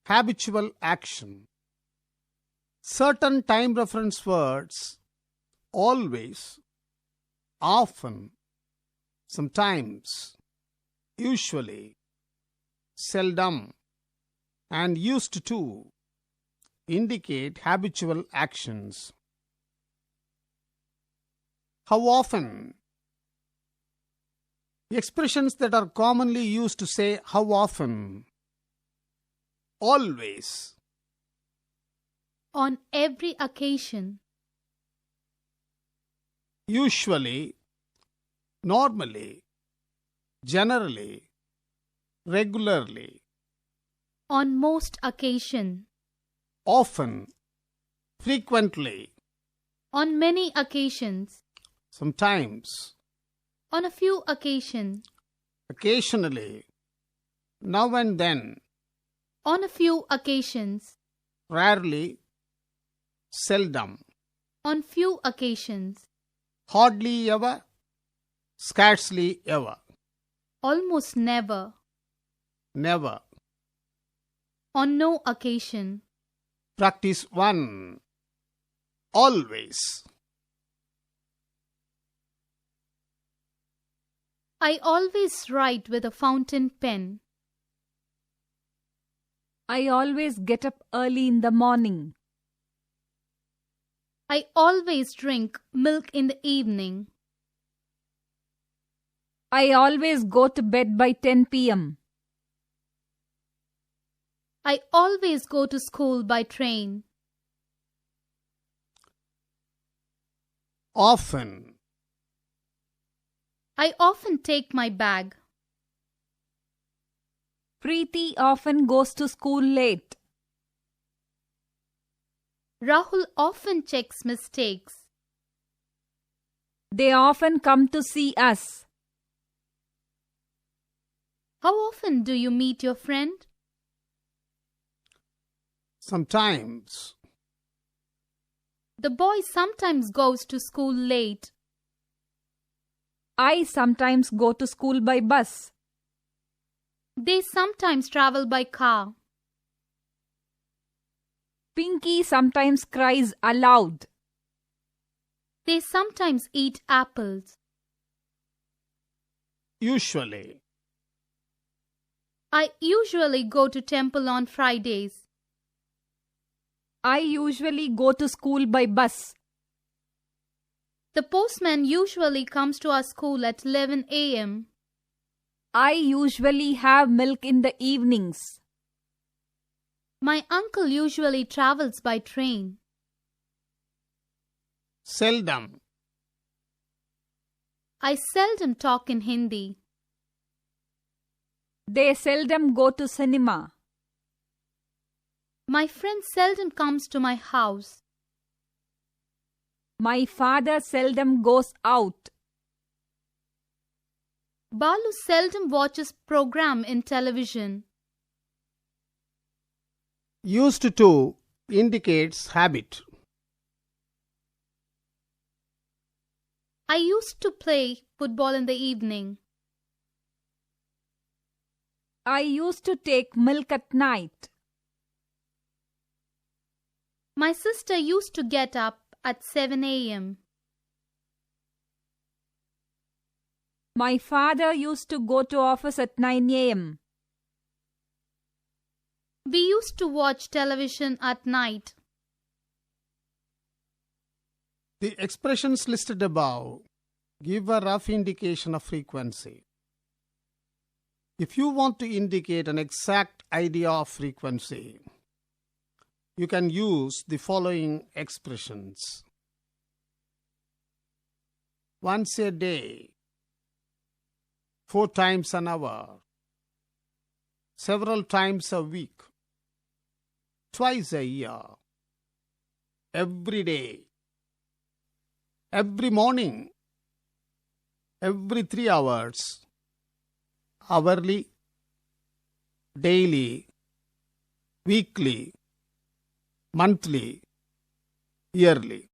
Habitual action. Certain time reference words always, often, sometimes, usually, seldom, and used to indicate habitual actions. How often? Expressions that are commonly used to say how often. Always. On every occasion. Usually, normally, generally, regularly. On most occasion. Often, frequently. On many occasions. Sometimes. On a few occasions. Occasionally. Now and then. On a few occasions. Rarely. Seldom. On few occasions. Hardly ever. Scarcely ever. Almost never. Never. On no occasion. Practice 1. Always. I always write with a fountain pen. I always get up early in the morning. I always drink milk in the evening. I always go to bed by 10 p.m. I always go to school by train. Often. I often take my bag. Preeti often goes to school late. Rahul often checks mistakes. They often come to see us. How often do you meet your friend? Sometimes. The boy sometimes goes to school late. I sometimes go to school by bus. They sometimes travel by car. Pinky sometimes cries aloud. They sometimes eat apples. Usually. I usually go to temple on Fridays. I usually go to school by bus. The postman usually comes to our school at 11 a.m. I usually have milk in the evenings. My uncle usually travels by train. Seldom. I seldom talk in Hindi. They seldom go to cinema. My friend seldom comes to my house. My father seldom goes out. Balu seldom watches program in television. Used to indicates habit. I used to play football in the evening. I used to take milk at night. My sister used to get up at 7 a.m. My father used to go to office at 9 a.m. We used to watch television at night. The expressions listed above give a rough indication of frequency. If you want to indicate an exact idea of frequency, you can use the following expressions. Once a day, 4 times an hour, several times a week, twice a year, every day, every morning, every 3 hours, hourly, daily, weekly, monthly, yearly.